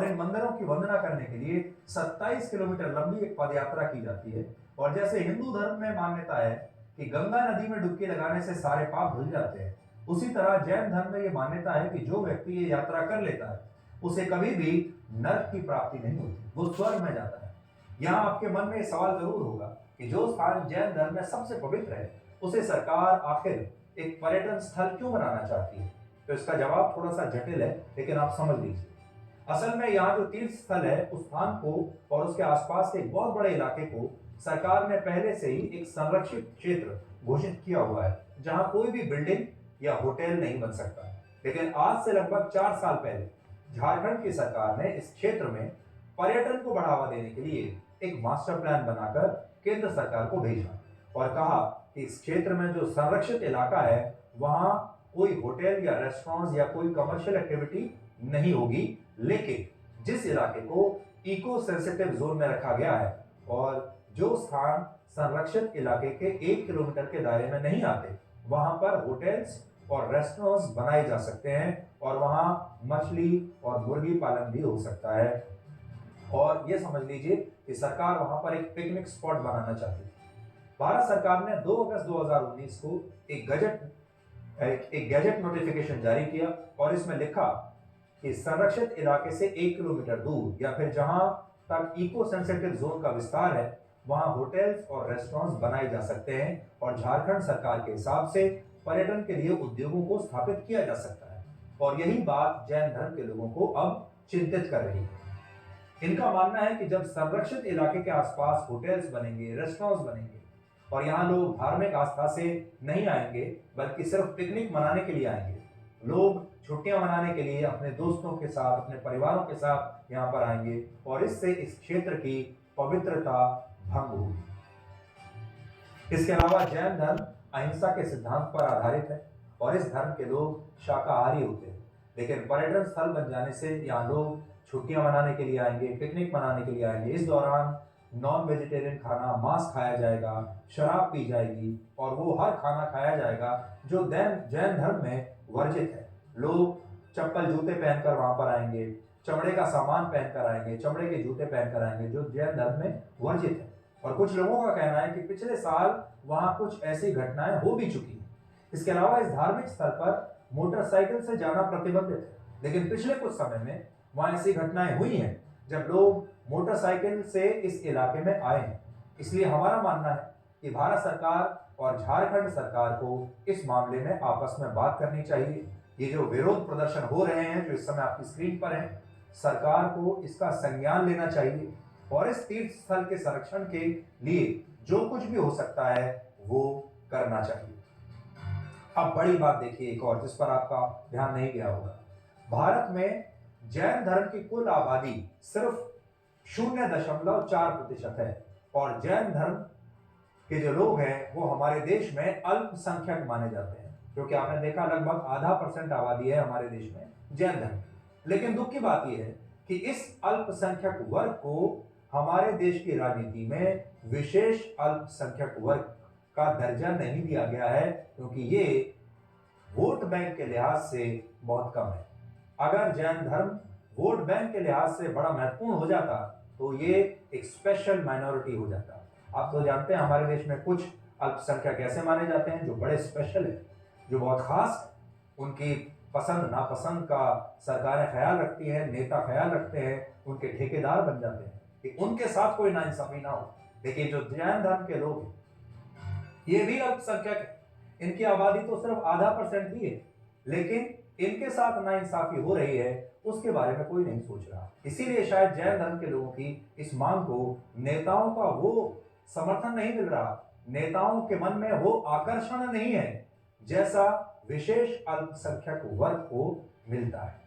और इन मंदिरों की वंदना करने के लिए 27 किलोमीटर लंबी एक पद यात्रा की जाती है। और जैसे हिंदू धर्म में मान्यता है कि गंगा नदी में डुबकी लगाने से सारे पाप धुल जाते हैं, उसी तरह जैन धर्म में यह मान्यता है कि जो व्यक्ति ये यात्रा कर लेता है उसे कभी भी नरक की प्राप्ति नहीं होती, वो स्वर्ग में जाता है। यहाँ आपके मन में सवाल जरूर होगा कि जो स्थान जैन धर्म में सबसे पवित्र है उसे सरकार आखिर एक पर्यटन स्थल क्यों बनाना चाहती है? तो इसका जवाब थोड़ा सा जटिल है, लेकिन आप समझ लीजिए। असल में यहाँ जो तीर्थ स्थल है उस स्थान को और उसके आसपास के एक बहुत बड़े इलाके को सरकार ने पहले से ही एक संरक्षित क्षेत्र घोषित किया हुआ है, जहां कोई भी बिल्डिंग या होटल नहीं बन सकता। लेकिन आज से लगभग 4 साल पहले झारखंड की सरकार ने इस क्षेत्र में पर्यटन को बढ़ावा देने के लिए एक मास्टर प्लान बनाकर केंद्र सरकार को भेजा और कहा कि इस क्षेत्र में जो संरक्षित इलाका है वहां कोई होटल या रेस्टोरेंट या कोई कमर्शियल एक्टिविटी नहीं होगी, लेकिन जिस इलाके को इको सेंसिटिव जोन में रखा गया है और जो स्थान संरक्षित इलाके के 1 किलोमीटर के दायरे में नहीं आते, वहां पर होटल्स और रेस्टोरेंट्स बनाए जा सकते हैं और वहां मछली और मुर्गी पालन भी हो सकता है। और ये समझ लीजिए कि सरकार वहां पर एक पिकनिक स्पॉट बनाना चाहती है। भारत सरकार ने 2 अगस्त 2019 को एक गैजेट नोटिफिकेशन जारी किया और इसमें लिखा कि संरक्षित इलाके से 1 किलोमीटर दूर या फिर जहां तक इको सेंसिटिव जोन का विस्तार है वहां होटल्स और रेस्टोरेंट्स बनाए जा सकते हैं और झारखंड सरकार के हिसाब से पर्यटन के लिए उद्योगों को स्थापित किया जा सकता है। और यही बात जैन धर्म के लोगों को अब चिंतित कर रही है। इनका मानना है कि जब संरक्षित इलाके के आसपास होटल्स बनेंगे, रेस्टोरेंट्स बनेंगे और यहाँ लोग धार्मिक आस्था से नहीं आएंगे बल्कि सिर्फ पिकनिक मनाने के लिए आएंगे, लोग छुट्टियां मनाने के लिए अपने दोस्तों के साथ, अपने परिवारों के साथ यहाँ पर आएंगे और इससे इस क्षेत्र की पवित्रता भंग होगी। इसके अलावा जैन धर्म अहिंसा के सिद्धांत पर आधारित है और इस धर्म के लोग शाकाहारी होते हैं, लेकिन पर्यटन स्थल बन जाने से यहाँ लोग छुट्टियां मनाने के लिए आएंगे, पिकनिक मनाने के लिए आएंगे। इस दौरान नॉन वेजिटेरियन खाना, मांस खाया जाएगा, शराब पी जाएगी और वो हर खाना खाया जाएगा जो जैन धर्म में वर्जित है। लोग चप्पल जूते पहनकर वहां पर आएंगे, चमड़े का सामान पहनकर आएंगे, चमड़े के जूते पहनकर आएंगे जो जैन धर्म में वर्जित है। और कुछ लोगों का कहना है कि पिछले साल वहां कुछ ऐसी घटनाएं हो भी चुकी हैं। इसके अलावा इस धार्मिक स्थल पर मोटरसाइकिल से जाना प्रतिबंधित है, लेकिन पिछले कुछ समय में वहां ऐसी घटनाएं हुई हैं जब लोग मोटरसाइकिल से इस इलाके में आए हैं। इसलिए हमारा मानना है कि भारत सरकार और झारखंड सरकार को इस मामले में आपस में बात करनी चाहिए। ये जो विरोध प्रदर्शन हो रहे हैं जो इस समय आपकी स्क्रीन पर हैं, सरकार को इसका संज्ञान लेना चाहिए और इस तीर्थ स्थल के संरक्षण के लिए जो कुछ भी हो सकता है वो करना चाहिए। अब बड़ी बात देखिए एक और, जिस पर आपका ध्यान नहीं गया होगा। भारत में जैन धर्म की कुल आबादी सिर्फ 0.4% है और जैन धर्म के जो लोग हैं वो हमारे देश में अल्पसंख्यक माने जाते हैं, क्योंकि आपने देखा लगभग आधा % आबादी है हमारे देश में जैन धर्म। लेकिन दुख की बात यह है कि इस अल्पसंख्यक वर्ग को हमारे देश की राजनीति में विशेष अल्पसंख्यक वर्ग का दर्जा नहीं दिया गया है, क्योंकि ये वोट बैंक के लिहाज से बहुत कम है। अगर जैन धर्म वोट बैंक के लिहाज से बड़ा महत्वपूर्ण हो जाता तो ये एक स्पेशल माइनॉरिटी हो जाता। आप तो जानते हैं हमारे देश में कुछ अल्पसंख्यक ऐसे माने जाते हैं जो बड़े स्पेशल है, जो बहुत खास है, उनकी पसंद नापसंद का सरकारें ख्याल रखती है, नेता ख्याल रखते हैं, उनके ठेकेदार बन जाते हैं कि उनके साथ कोई नाइंसाफी ना हो। लेकिन जो जैन धर्म के लोग हैं ये भी अल्पसंख्यक है, इनकी आबादी तो सिर्फ आधा % ही है, लेकिन इनके साथ नाइंसाफी हो रही है उसके बारे में कोई नहीं सोच रहा। इसीलिए शायद जैन धर्म के लोगों की इस मांग को नेताओं का वो समर्थन नहीं मिल रहा, नेताओं के मन में वो आकर्षण नहीं है जैसा विशेष अल्पसंख्यक वर्ग को मिलता है।